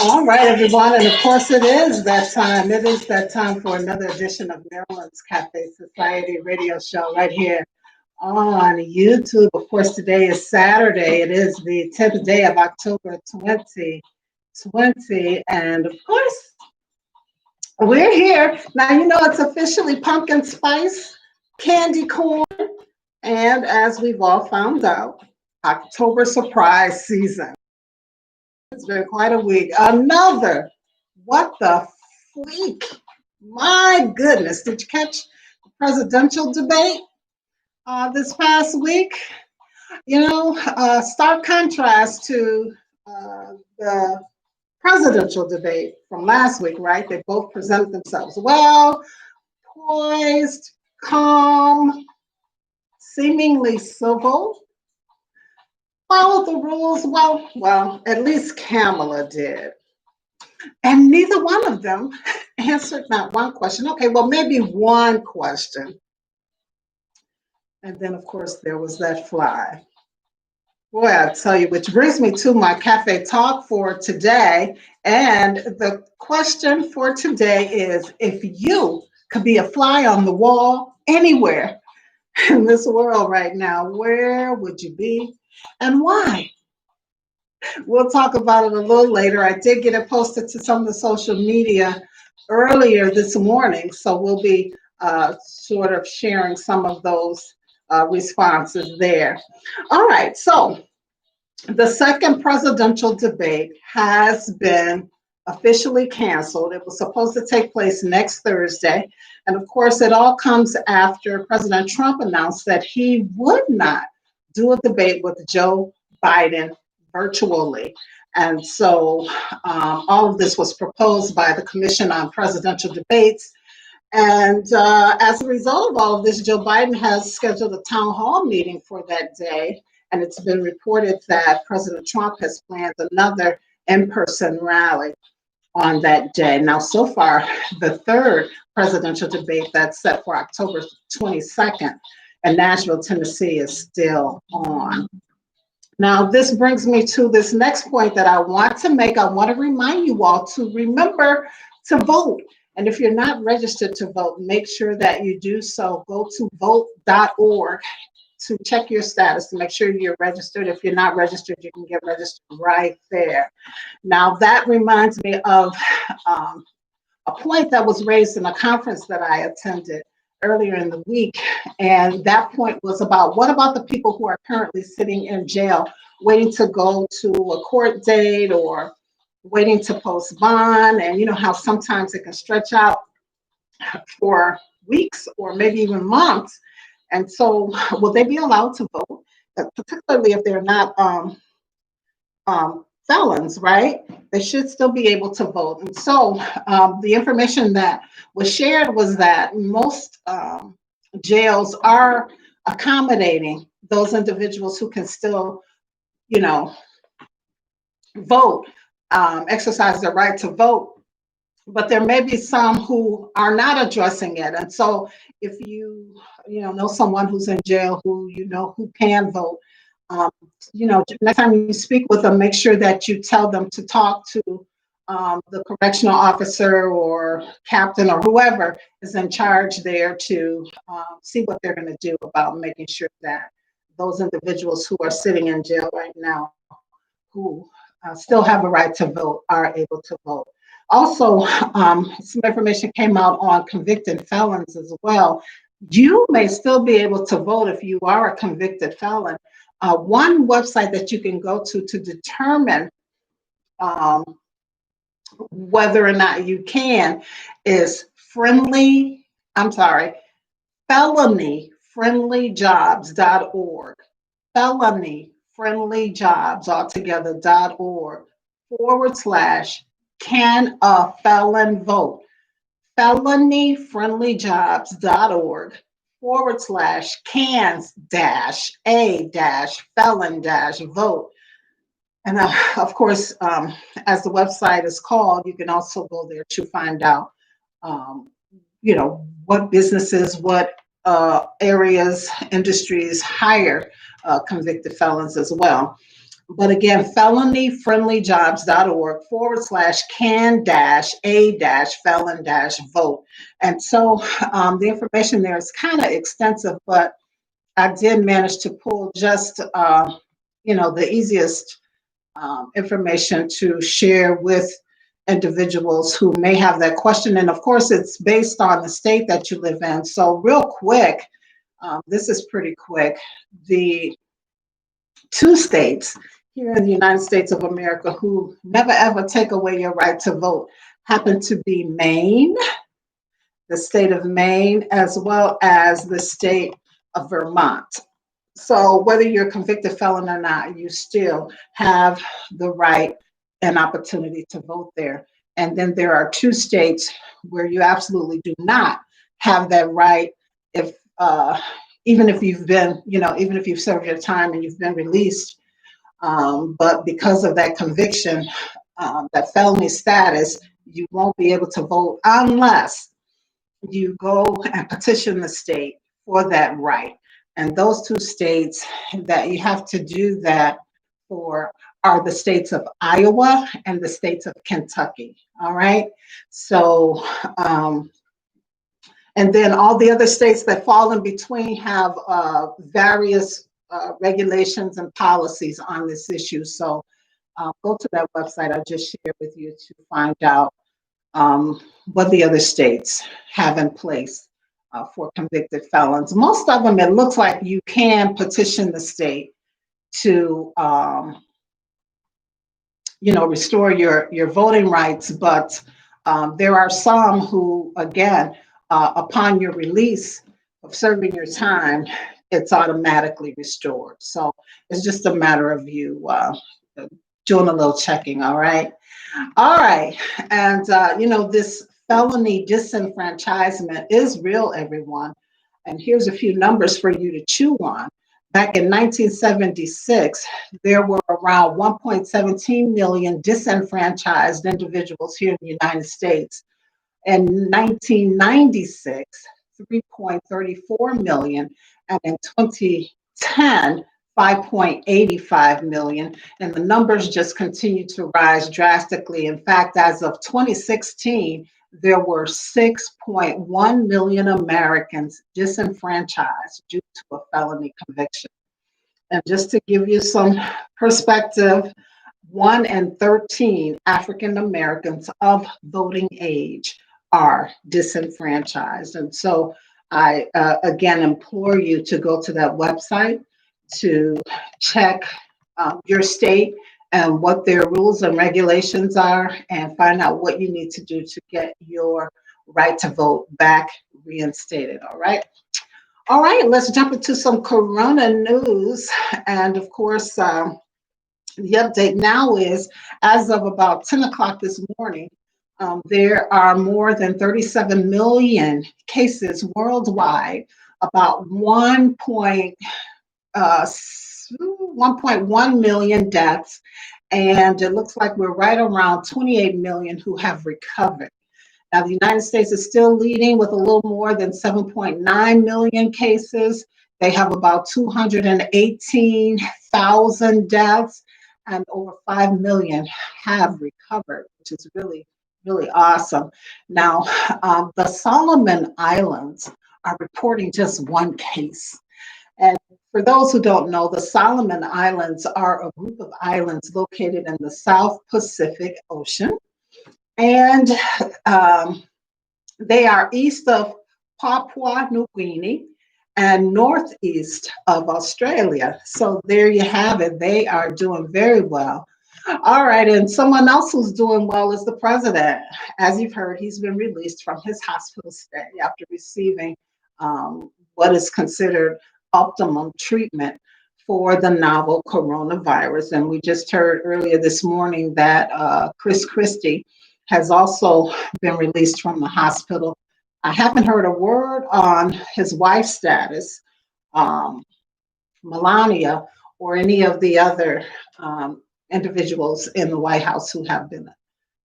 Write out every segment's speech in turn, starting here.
All right, everyone, and of course it is that time. It is that time for another edition of Marilyn's Cafe Society radio show right here on YouTube. Of course, today is Saturday. It is the 10th day of October 2020, and of course, we're here. Now, you know, it's officially pumpkin spice candy corn, and as we've all found out, October surprise season. It's been quite a week. Another. What the freak? My goodness. Did you catch the presidential debate this past week? You know, stark contrast to the presidential debate from last week, right? They both presented themselves well, poised, calm, seemingly civil. Followed the rules well, at least Kamala did. And neither one of them answered not one question. Okay, well, maybe one question. And then, of course, there was that fly. Boy, I tell you, which brings me to my cafe talk for today. And the question for today is, if you could be a fly on the wall anywhere in this world right now, where would you be and why? We'll talk about it a little later. I did get it posted to some of the social media earlier this morning, so we'll be sort of sharing some of those responses there. All right, so the second presidential debate has been officially canceled. It was supposed to take place next Thursday, and of course, it all comes after President Trump announced that he would not do a debate with Joe Biden virtually. And so all of this was proposed by the Commission on Presidential Debates. And as a result of all of this, Joe Biden has scheduled a town hall meeting for that day. And it's been reported that President Trump has planned another in-person rally on that day. Now, so far, the third presidential debate that's set for October 22nd in Nashville, Tennessee is still on. Now, this brings me to this next point that I want to make. I want to remind you all to remember to vote. And if you're not registered to vote, make sure that you do so. Go to vote.org to check your status, to make sure you're registered. If you're not registered, you can get registered right there. Now, that reminds me of a point that was raised in a conference that I attended earlier in the week, and that point was about what about the people who are currently sitting in jail waiting to go to a court date or waiting to post bond, and you know how sometimes it can stretch out for weeks or maybe even months. And so will they be allowed to vote, particularly if they're not felons, right? They should still be able to vote. And so the information that was shared was that most jails are accommodating those individuals who can still, you know, vote, exercise their right to vote. But there may be some who are not addressing it. And so if you know someone who's in jail who can vote, next time you speak with them, make sure that you tell them to talk to the correctional officer or captain or whoever is in charge there to see what they're going to do about making sure that those individuals who are sitting in jail right now, who still have a right to vote, are able to vote. Also, some information came out on convicted felons as well. You may still be able to vote if you are a convicted felon. One website that you can go to determine whether or not you can is felonyfriendlyjobs.org. Felonyfriendlyjobs altogether.org / can a felon vote? Felonyfriendlyjobs.org cans-a-felon-vote. And of course, as the website is called, you can also go there to find out, um, what businesses, what areas, industries hire convicted felons as well. But again, felonyfriendlyjobs.org/can-a-felon-vote. And so the information there is kind of extensive, but I did manage to pull just, the easiest information to share with individuals who may have that question. And of course, it's based on the state that you live in. So real quick, this is pretty quick. The two states here in the United States of America who never ever take away your right to vote happen to be Maine, the state of Maine, as well as the state of Vermont. So whether you're a convicted felon or not, you still have the right and opportunity to vote there. And then there are two states where you absolutely do not have that right if even if you've been, even if you've served your time and you've been released, but because of that conviction, that felony status, you won't be able to vote unless you go and petition the state for that right. And those two states that you have to do that for are the states of Iowa and the states of Kentucky. All right. So, and then all the other states that fall in between have various regulations and policies on this issue. So go to that website I just shared with you to find out what the other states have in place for convicted felons. Most of them, it looks like you can petition the state to, restore your voting rights, but there are some who, again, upon your release of serving your time, it's automatically restored. So it's just a matter of you doing a little checking, all right? All right, and this felony disenfranchisement is real, everyone. And here's a few numbers for you to chew on. Back in 1976, there were around 1.17 million disenfranchised individuals here in the United States. In 1996, 3.34 million, and in 2010, 5.85 million, and the numbers just continue to rise drastically. In fact, as of 2016, there were 6.1 million Americans disenfranchised due to a felony conviction. And just to give you some perspective, 1 in 13 African Americans of voting age are disenfranchised. And so I, again, implore you to go to that website to check your state and what their rules and regulations are and find out what you need to do to get your right to vote back reinstated, all right? All right, let's jump into some Corona news. And of course, the update now is, as of about 10 o'clock this morning, there are more than 37 million cases worldwide, about 1.1 million deaths, and it looks like we're right around 28 million who have recovered. Now, the United States is still leading with a little more than 7.9 million cases. They have about 218,000 deaths, and over 5 million have recovered, which is really, really awesome. Now, the Solomon Islands are reporting just one case. And for those who don't know, the Solomon Islands are a group of islands located in the South Pacific Ocean. And they are east of Papua New Guinea and northeast of Australia. So there you have it. They are doing very well. All right, and someone else who's doing well is the president. As you've heard, he's been released from his hospital stay after receiving what is considered optimum treatment for the novel coronavirus. And we just heard earlier this morning that Chris Christie has also been released from the hospital I haven't heard a word on his wife's status, um, Melania, or any of the other individuals in the White House who have been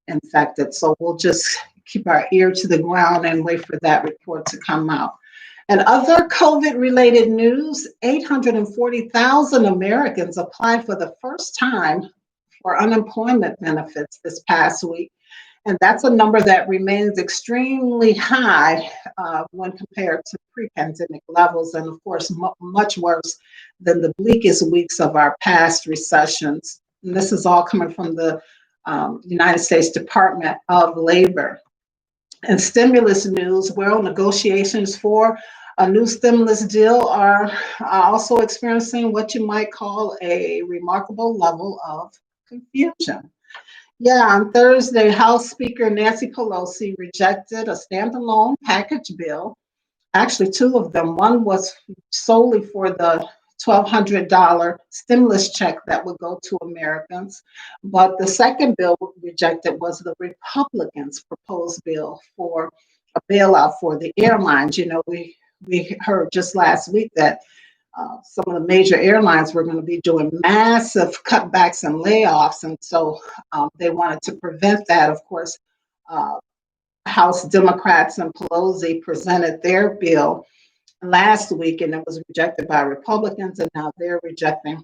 infected. So we'll just keep our ear to the ground and wait for that report to come out. And other COVID related news, 840,000 Americans applied for the first time for unemployment benefits this past week. And that's a number that remains extremely high when compared to pre pandemic levels, and of course, much worse than the bleakest weeks of our past recessions. And this is all coming from the United States Department of Labor. And stimulus news, well, negotiations for a new stimulus deal are also experiencing what you might call a remarkable level of confusion. Yeah, on Thursday, House Speaker Nancy Pelosi rejected a standalone package bill. Actually, two of them. One was solely for the $1,200 stimulus check that would go to Americans. But the second bill rejected was the Republicans' proposed bill for a bailout for the airlines. You know, we heard just last week that some of the major airlines were going to be doing massive cutbacks and layoffs. And so they wanted to prevent that. Of course, House Democrats and Pelosi presented their bill last week, and it was rejected by Republicans, and now they're rejecting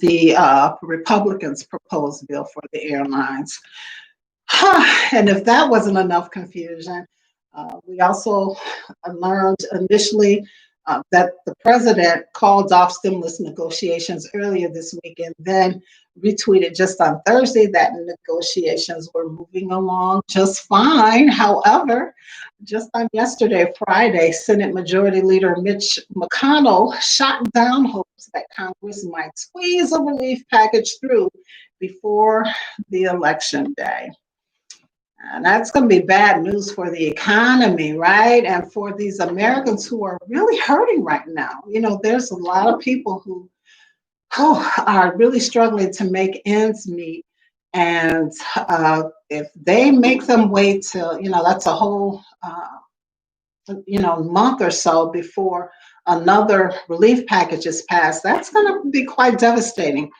the Republicans' proposed bill for the airlines. And if that wasn't enough confusion, we also learned initially that the president called off stimulus negotiations earlier this week and then retweeted just on Thursday that negotiations were moving along just fine. However, just on yesterday, Friday, Senate Majority Leader Mitch McConnell shot down hopes that Congress might squeeze a relief package through before the election day. And that's going to be bad news for the economy, right? And for these Americans who are really hurting right now. You know, there's a lot of people who are really struggling to make ends meet. And if they make them wait till, that's a whole, month or so before another relief package is passed, that's going to be quite devastating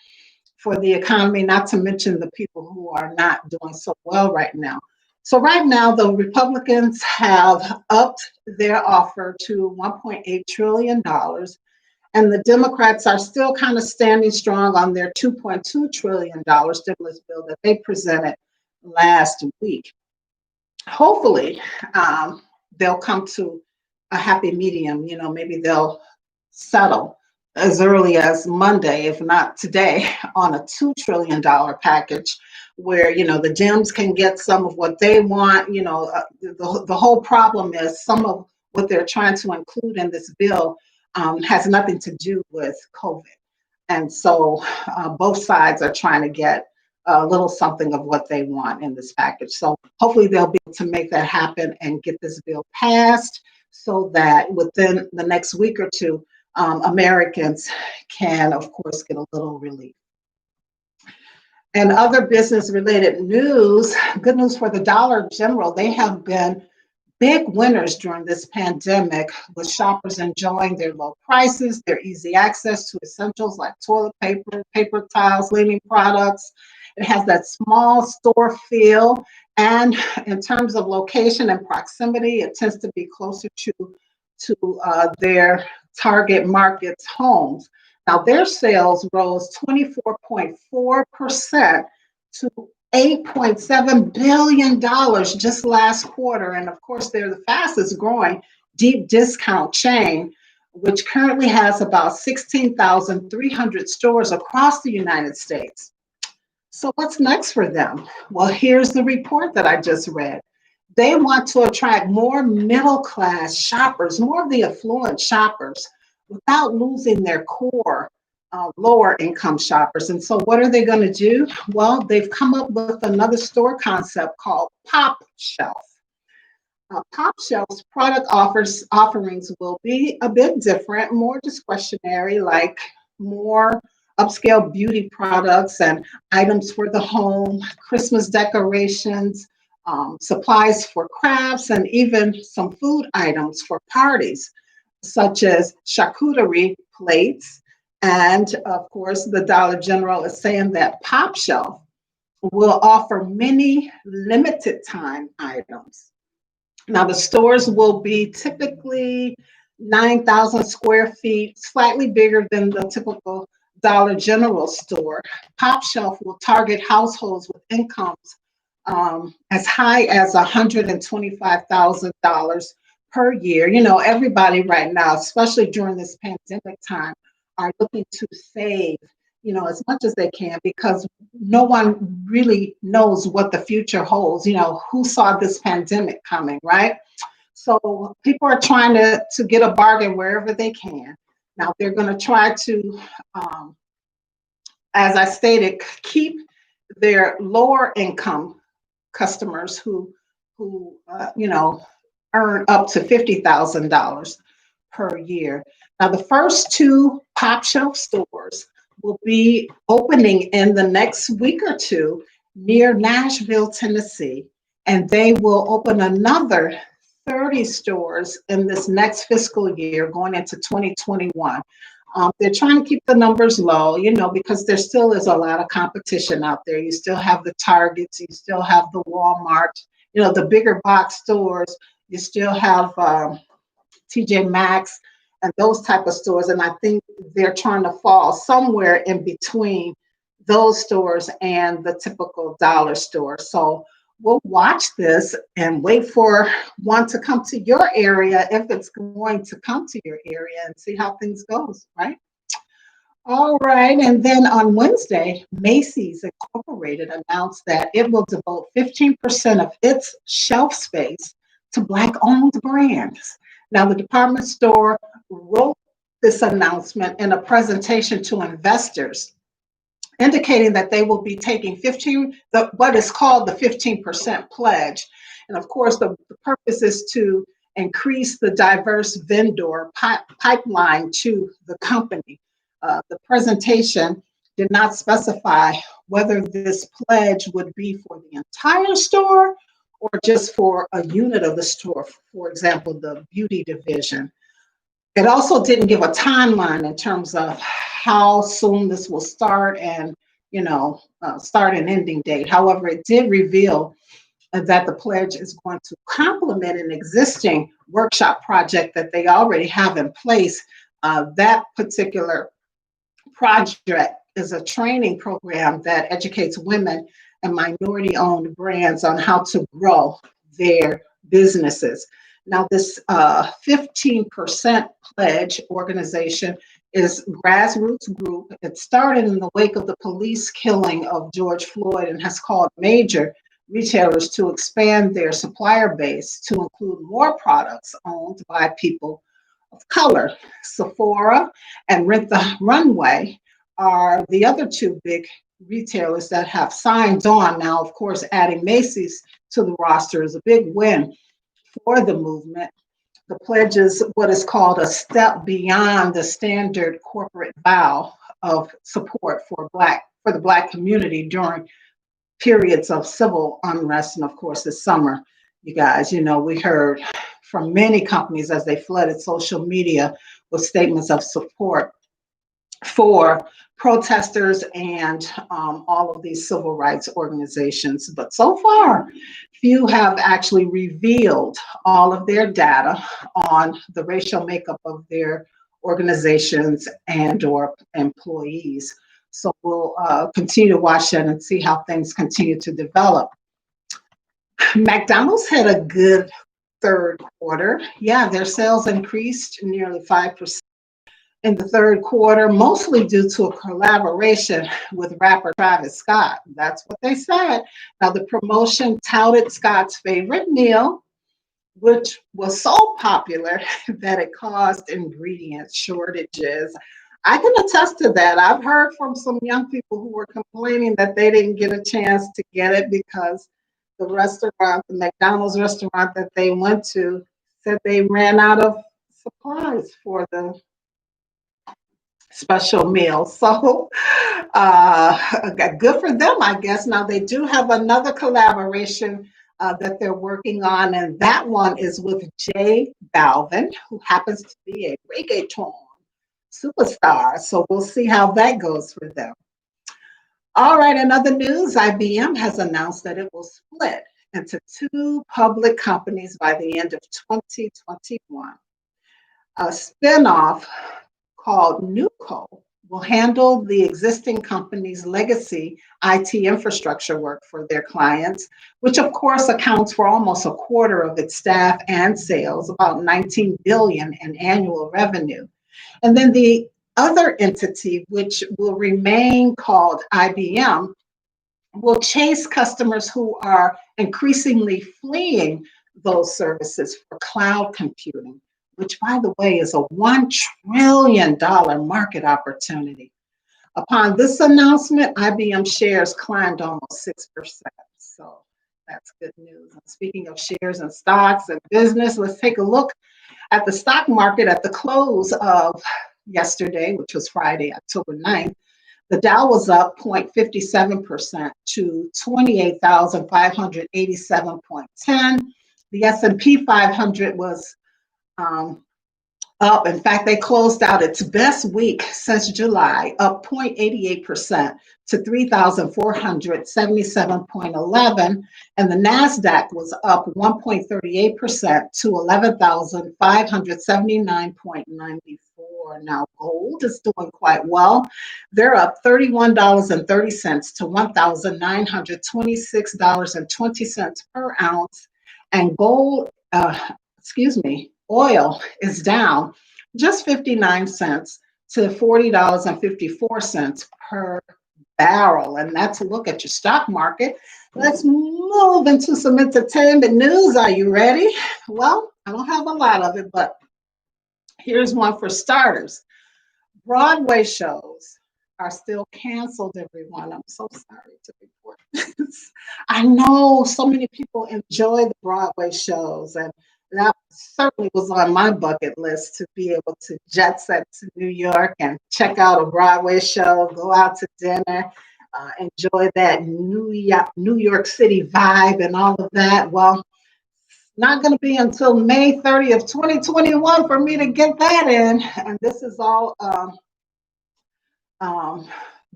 for the economy, not to mention the people who are not doing so well right now. So right now, the Republicans have upped their offer to $1.8 trillion, and the Democrats are still kind of standing strong on their $2.2 trillion stimulus bill that they presented last week. Hopefully, they'll come to a happy medium. Maybe they'll settle as early as Monday, if not today, on a $2 trillion package where, the Dems can get some of what they want. The whole problem is some of what they're trying to include in this bill has nothing to do with COVID. And so both sides are trying to get a little something of what they want in this package. So hopefully they'll be able to make that happen and get this bill passed so that within the next week or two, Americans can, of course, get a little relief. And other business-related news, good news for the Dollar General. They have been big winners during this pandemic, with shoppers enjoying their low prices, their easy access to essentials like toilet paper, paper towels, cleaning products. It has that small store feel. And in terms of location and proximity, it tends to be closer to their target market's homes. Now, their sales rose 24.4% to $8.7 billion just last quarter. And of course, they're the fastest growing deep discount chain, which currently has about 16,300 stores across the United States. So what's next for them? Well, here's the report that I just read. They want to attract more middle-class shoppers, more of the affluent shoppers, without losing their core lower income shoppers. And so what are they going to do? Well, they've come up with another store concept called Pop Shelf. Pop Shelf's product offerings will be a bit different, more discretionary, like more upscale beauty products and items for the home, Christmas decorations, supplies for crafts, and even some food items for parties, such as charcuterie plates. And of course, the Dollar General is saying that Pop Shelf will offer many limited time items. Now, the stores will be typically 9,000 square feet, slightly bigger than the typical Dollar General store. Pop Shelf will target households with incomes as high as $125,000 per year. You know, everybody right now, especially during this pandemic time, are looking to save, you know, as much as they can, because no one really knows what the future holds. You know, who saw this pandemic coming, right? So people are trying to get a bargain wherever they can. Now they're going to try to, as I stated, keep their lower income customers who you know, earn up to $50,000 per year. Now, the first two Pop Shelf stores will be opening in the next week or two near Nashville, Tennessee, and they will open another 30 stores in this next fiscal year going into 2021. They're trying to keep the numbers low, you know, because there still is a lot of competition out there. You still have the Targets, you still have the Walmart, you know, the bigger box stores. You still have TJ Maxx and those type of stores. And I think they're trying to fall somewhere in between those stores and the typical dollar store. So we'll watch this and wait for one to come to your area, if it's going to come to your area, and see how things goes, right? All right, and then on Wednesday, Macy's Incorporated announced that it will devote 15% of its shelf space to Black-owned brands. Now, the department store wrote this announcement in a presentation to investors, indicating that they will be taking what is called the 15% pledge. And of course, the purpose is to increase the diverse vendor pipeline to the company. The presentation did not specify whether this pledge would be for the entire store or just for a unit of the store, for example, the beauty division. It also didn't give a timeline in terms of how soon this will start and, you know, start and ending date. However, it did reveal that the pledge is going to complement an existing workshop project that they already have in place. That particular project is a training program that educates women and minority-owned brands on how to grow their businesses. Now, this 15% pledge organization is a grassroots group. It started in the wake of the police killing of George Floyd and has called major retailers to expand their supplier base to include more products owned by people of color. Sephora and Rent the Runway are the other two big retailers that have signed on. Now, of course, adding Macy's to the roster is a big win for the movement. The pledge is what is called a step beyond the standard corporate vow of support for the Black community during periods of civil unrest. And of course, this summer, you guys, you know, we heard from many companies as they flooded social media with statements of support for protesters and all of these civil rights organizations. But so far, few have actually revealed all of their data on the racial makeup of their organizations and or employees. So we'll continue to watch that and see how things continue to develop. McDonald's had a good third quarter. Yeah, their sales increased nearly 5% in the third quarter, mostly due to a collaboration with rapper Travis Scott. That's what they said. Now, the promotion touted Scott's favorite meal, which was so popular that it caused ingredient shortages. I can attest to that. I've heard from some young people who were complaining that they didn't get a chance to get it because the restaurant, the McDonald's restaurant that they went to, said they ran out of supplies for the special meal. So good for them, I guess. Now they do have another collaboration that they're working on, and that one is with J Balvin, who happens to be a reggaeton superstar. So we'll see how that goes for them. All right, in other news, IBM has announced that it will split into two public companies by the end of 2021. A spinoff called NewCo will handle the existing company's legacy IT infrastructure work for their clients, which of course accounts for almost a quarter of its staff and sales, about 19 billion in annual revenue. And then the other entity, which will remain called IBM, will chase customers who are increasingly fleeing those services for cloud computing, which, by the way, is a $1 trillion market opportunity. Upon this announcement, IBM shares climbed almost 6%. So that's good news. And speaking of shares and stocks and business, let's take a look at the stock market at the close of yesterday, which was Friday, October 9th. The Dow was up 0.57% to 28,587.10. The S&P 500 was up. In fact, they closed out its best week since July, up 0.88% to 3,477.11. And the NASDAQ was up 1.38% to 11,579.94. Now, gold is doing quite well. They're up $31.30 to $1,926.20 per ounce. And oil is down just 59 cents to $40.54 per barrel. And that's a look at your stock market. Let's move into some entertainment news. Are you ready? Well, I don't have a lot of it, but here's one for starters. Broadway shows are still canceled, everyone. I'm so sorry to report this. I know so many people enjoy the Broadway shows, and that certainly was on my bucket list to be able to jet set to New York and check out a Broadway show, go out to dinner, enjoy that New York City vibe and all of that. Well, not going to be until May 30th, 2021 for me to get that in. And this is all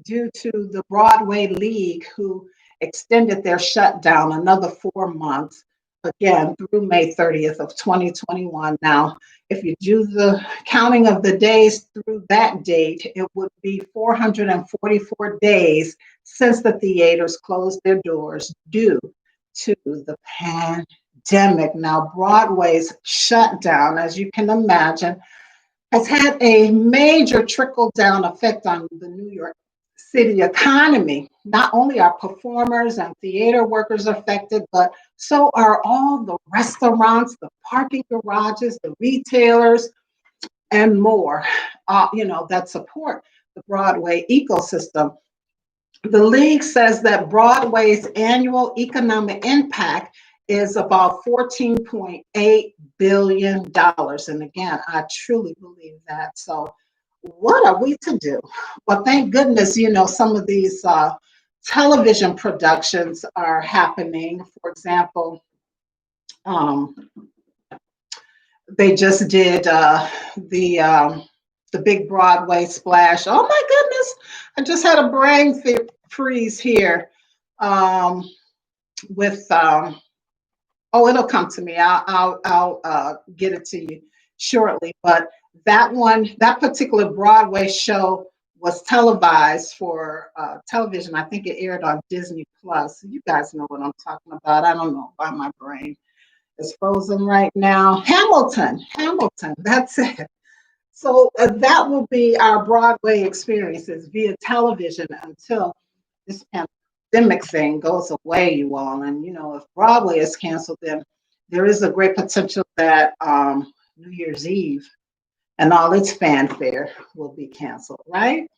due to the Broadway League, who extended their shutdown another 4 months, again, through May 30th of 2021. Now, if you do the counting of the days through that date, it would be 444 days since the theaters closed their doors due to the pandemic. Now, Broadway's shutdown, as you can imagine, has had a major trickle-down effect on the New York City economy. Not only are performers and theater workers affected, but so are all the restaurants, the parking garages, the retailers, and more, that support the Broadway ecosystem. The league says that Broadway's annual economic impact is about $14.8 billion. And again, I truly believe that. So what are we to do? Well, thank goodness, some of these television productions are happening. For example, they just did the big Broadway splash. Oh my goodness, I just had a brain freeze here with it'll come to me. I'll get it to you shortly. But that particular Broadway show was televised for television. I think it aired on Disney Plus. You guys know what I'm talking about. I don't know why my brain is frozen right now. Hamilton, that's it. So that will be our Broadway experiences via television until this pandemic thing goes away, you all. And, if Broadway is canceled, then there is a great potential that New Year's Eve and all its fanfare will be canceled, right?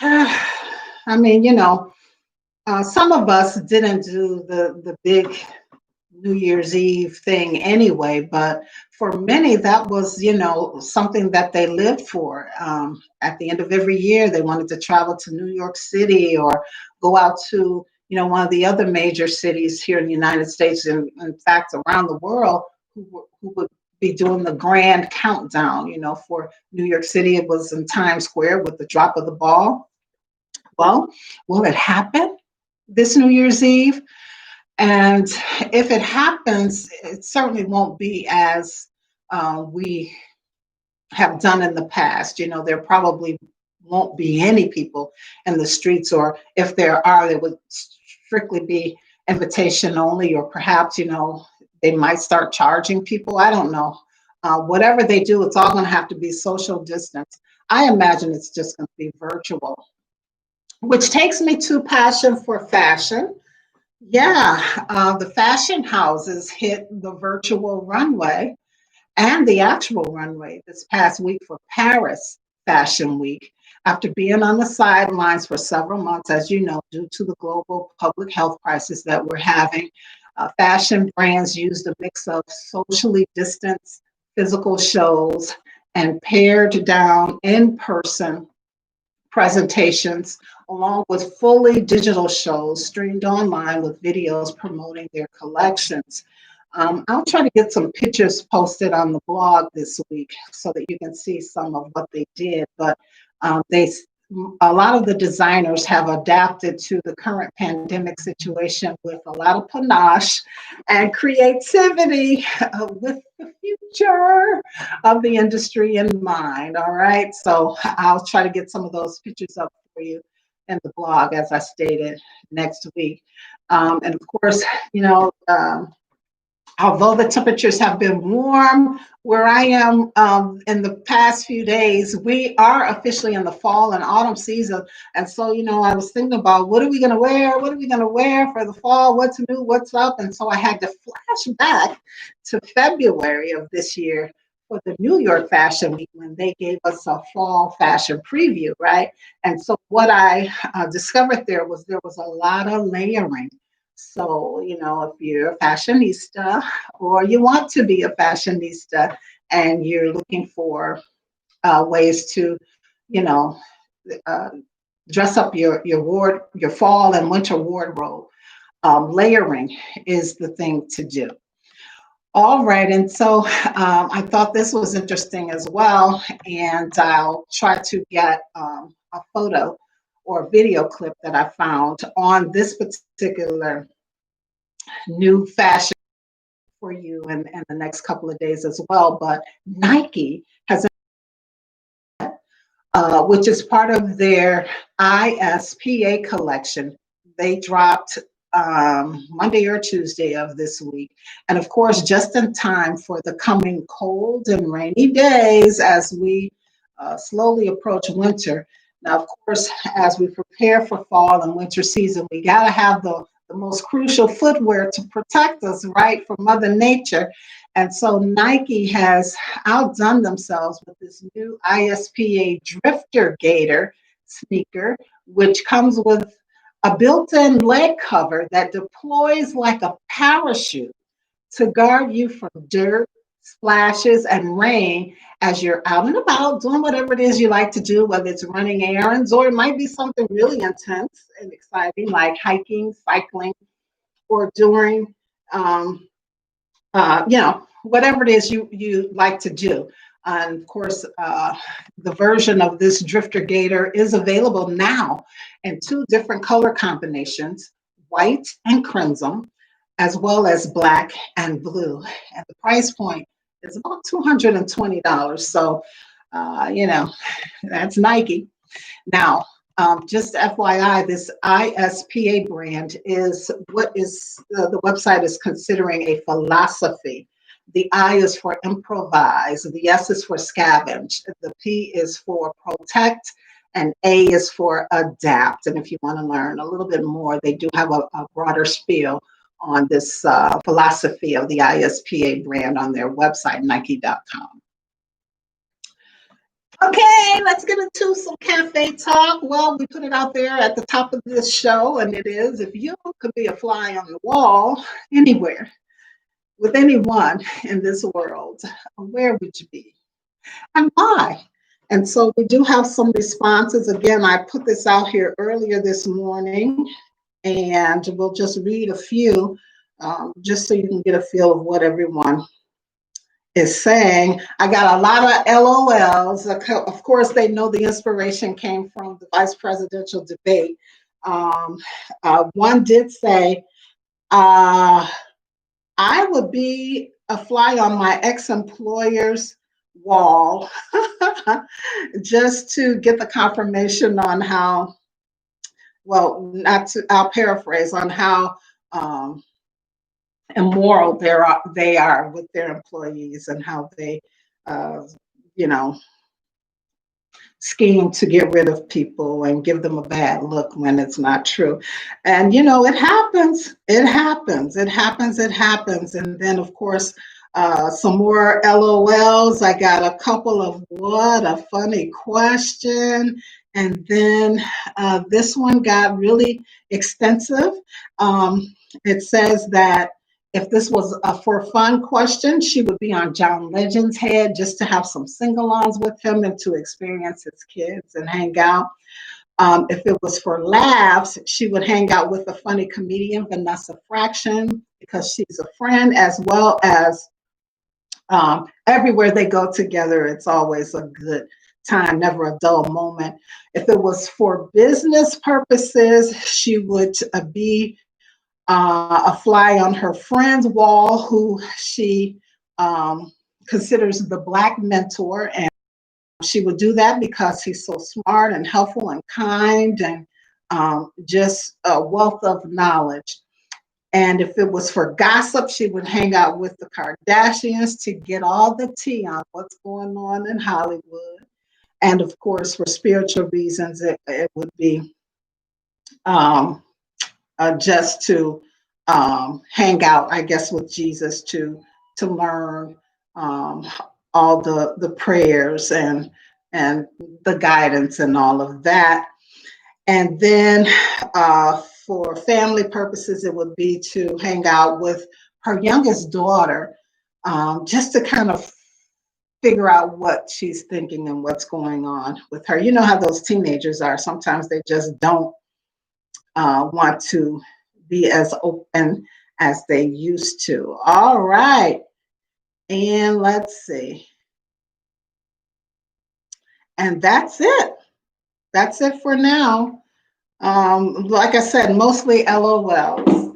I mean, some of us didn't do the big New Year's Eve thing anyway, but for many, that was, something that they lived for. At the end of every year, they wanted to travel to New York City or go out to, one of the other major cities here in the United States, and in fact around the world, who would be doing the grand countdown. For New York City, it was in Times Square with the drop of the ball. Well, will it happen this New Year's Eve? And if it happens, it certainly won't be as we have done in the past. There probably won't be any people in the streets, or if there are, they would strictly be invitation only, or perhaps, they might start charging people. I don't know. Whatever they do, it's all going to have to be social distance. I imagine it's just going to be virtual, which takes me to passion for fashion. Yeah, the fashion houses hit the virtual runway and the actual runway this past week for Paris Fashion Week. After being on the sidelines for several months, as you know, due to the global public health crisis that we're having, fashion brands used a mix of socially distanced physical shows and pared down in person presentations, along with fully digital shows streamed online with videos promoting their collections. I'll try to get some pictures posted on the blog this week so that you can see some of what they did. But a lot of the designers have adapted to the current pandemic situation with a lot of panache and creativity with the future of the industry in mind. All right. So I'll try to get some of those pictures up for you in the blog, as I stated, next week. And of course, although the temperatures have been warm where I am in the past few days, we are officially in the fall and autumn season. And so, I was thinking about what are we going to wear? What are we going to wear for the fall? What's new? What's up? And so I had to flash back to February of this year for the New York Fashion Week when they gave us a fall fashion preview, right? And so what I discovered there was a lot of layering. So, if you're a fashionista or you want to be a fashionista and you're looking for ways to, uh, dress up your fall and winter wardrobe, layering is the thing to do. All right. And so I thought this was interesting as well. And I'll try to get a photo or video clip that I found on this particular new fashion for you in the next couple of days as well. But Nike has, which is part of their ISPA collection. They dropped Monday or Tuesday of this week. And of course, just in time for the coming cold and rainy days as we slowly approach winter. Now, of course, as we prepare for fall and winter season, we got to have the most crucial footwear to protect us, right, from Mother Nature. And so Nike has outdone themselves with this new ISPA Drifter Gator sneaker, which comes with a built-in leg cover that deploys like a parachute to guard you from dirt, splashes, and rain as you're out and about doing whatever it is you like to do, whether it's running errands or it might be something really intense and exciting like hiking, cycling, or doing, whatever it is you like to do. And of course, the version of this Drifter Gator is available now in two different color combinations, white and crimson, as well as black and blue. And the price point is about $220. So, that's Nike. Now, just FYI, this ISPA brand is what is the website is considering a philosophy. The I is for improvise, the S is for scavenge, the P is for protect, and A is for adapt. And if you want to learn a little bit more, they do have a broader spiel on this philosophy of the ISPA brand on their website, Nike.com. Okay, let's get into some cafe talk. Well, we put it out there at the top of this show, and it is, if you could be a fly on the wall anywhere with anyone in this world, where would you be and why? And so we do have some responses. Again, I put this out here earlier this morning And we'll just read a few, just so you can get a feel of what everyone is saying. I got a lot of LOLs. Of course, they know the inspiration came from the vice presidential debate. Um, One did say, uh, I would be a fly on my ex-employer's wall just to get the confirmation on how, well, not to, I'll paraphrase on how immoral they are with their employees and how they, uh, you know, scheme to get rid of people and give them a bad look when it's not true. And, it happens. It happens. It happens. It happens. And then, of course, some more LOLs. I got a couple of what a funny question. And then this one got really extensive. It says that if this was a for fun question, she would be on John Legend's head just to have some sing-alongs with him and to experience his kids and hang out. If it was for laughs, she would hang out with the funny comedian Vanessa Fraction because she's a friend, as well as everywhere they go together, it's always a good time, never a dull moment. If it was for business purposes, she would be a fly on her friend's wall who she considers the Black mentor. And she would do that because he's so smart and helpful and kind and just a wealth of knowledge. And if it was for gossip, she would hang out with the Kardashians to get all the tea on what's going on in Hollywood. And of course, for spiritual reasons, it would be just to hang out, I guess, with Jesus to learn all the prayers and the guidance and all of that. And then for family purposes, it would be to hang out with her youngest daughter, just to kind of figure out what she's thinking and what's going on with her. You know how those teenagers are. Sometimes they just don't want to be as open as they used to. All right. And let's see. And that's it. That's it for now. Like I said, mostly LOLs.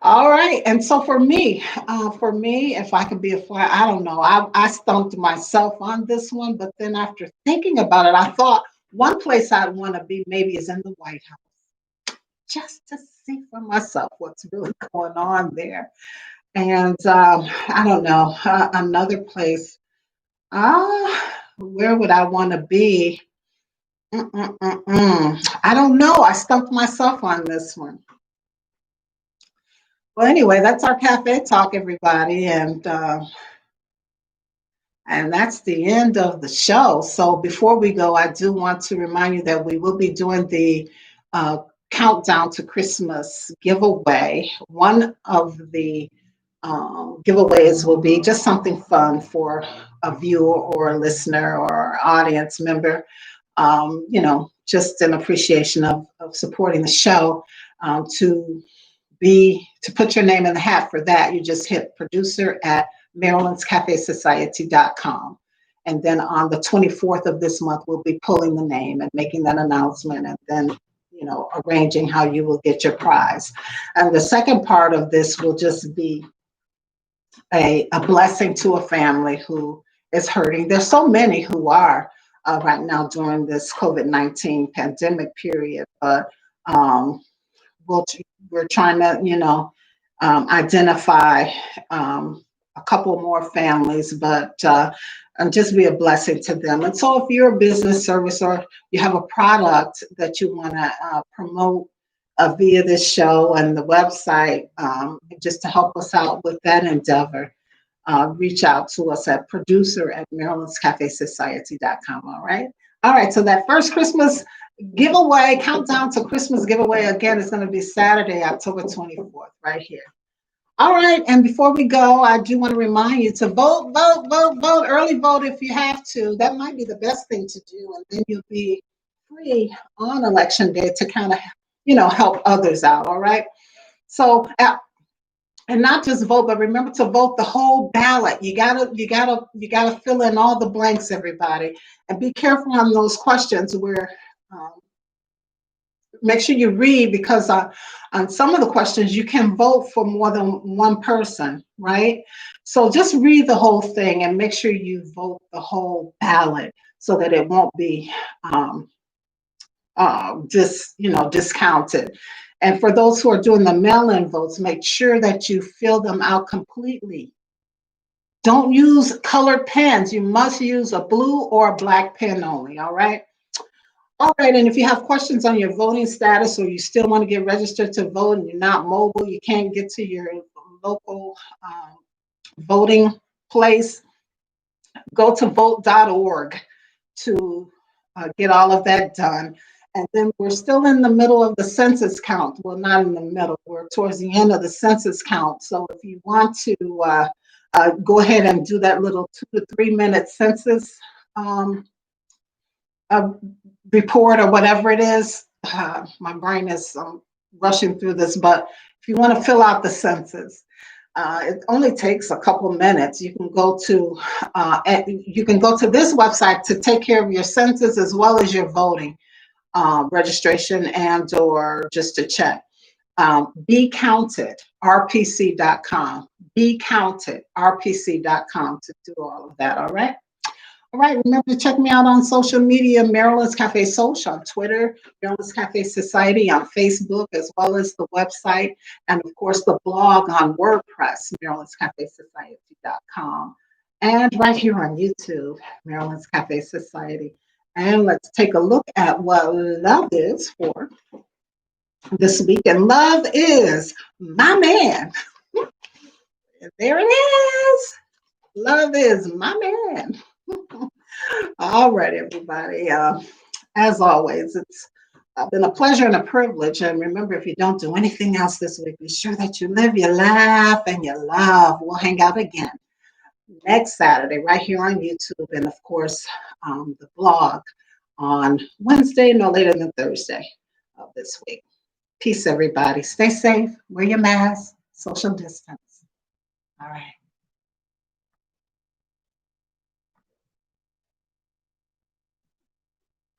All right. And so for me, if I could be a fly, I don't know. I stumped myself on this one, but then after thinking about it, I thought one place I'd want to be maybe is in the White House, just to see for myself what's really going on there. And I don't know, another place. Where would I want to be? I don't know. I stumped myself on this one. Well, anyway, that's our cafe talk, everybody, and that's the end of the show. So before we go, I do want to remind you that we will be doing the uh, countdown to Christmas giveaway. One of the giveaways will be just something fun for a viewer or a listener or audience member. Just an appreciation of supporting the show. To put your name in the hat for that, you just hit producer at marilynscafesociety.com. And then on the 24th of this month, we'll be pulling the name and making that announcement, and then arranging how you will get your prize. And the second part of this will just be a blessing to a family who is hurting. There's so many who are right now during this COVID-19 pandemic period, but we're trying to, identify a couple more families, but and just be a blessing to them. And so if you're a business service or you have a product that you want to promote via this show and the website, just to help us out with that endeavor, reach out to us at producer at marilynscafesociety.com. All right. All right. So that first Christmas giveaway, countdown to Christmas giveaway, again, is going to be Saturday, October 24th, right here. All right. And before we go, I do want to remind you to vote, early vote if you have to. That might be the best thing to do. And then you'll be free on election day to kind of help others out. All right. So, and not just vote, but remember to vote the whole ballot. You gotta fill in all the blanks, everybody, and be careful on those questions where. Um, Make sure you read, because on some of the questions you can vote for more than one person, right? So just read the whole thing and make sure you vote the whole ballot so that it won't be um, discounted. And for those who are doing the mail-in votes, make sure that you fill them out completely. Don't use colored pens. You must use a blue or a black pen only, all right? All right, and if you have questions on your voting status, or you still want to get registered to vote and you're not mobile, you can't get to your local voting place, go to vote.org to get all of that done. And then we're still in the middle of the census count. Well, not in the middle, we're towards the end of the census count. So if you want to go ahead and do that little 2 to 3 minute census a report or whatever it is. My brain is rushing through this, but if you want to fill out the census, it only takes a couple minutes. You can go to this website to take care of your census as well as your voting registration and or just to check. Be Counted, rpc.com. Be Counted, rpc.com to do all of that. All right. All right, remember to check me out on social media, Marilyns Cafe Social on Twitter, Marilyns Cafe Society on Facebook, as well as the website, and of course the blog on WordPress, MarilynsCafeSociety.com, and right here on YouTube, Marilyns Cafe Society. And let's take a look at what love is for this week. And love is my man. There it is. Love is my man. All right, everybody. As always, it's been a pleasure and a privilege. And remember, if you don't do anything else this week, be sure that you live, you laugh, and you love. We'll hang out again next Saturday right here on YouTube. And of course, the blog on Wednesday, no later than Thursday of this week. Peace, everybody. Stay safe. Wear your mask. Social distance. All right.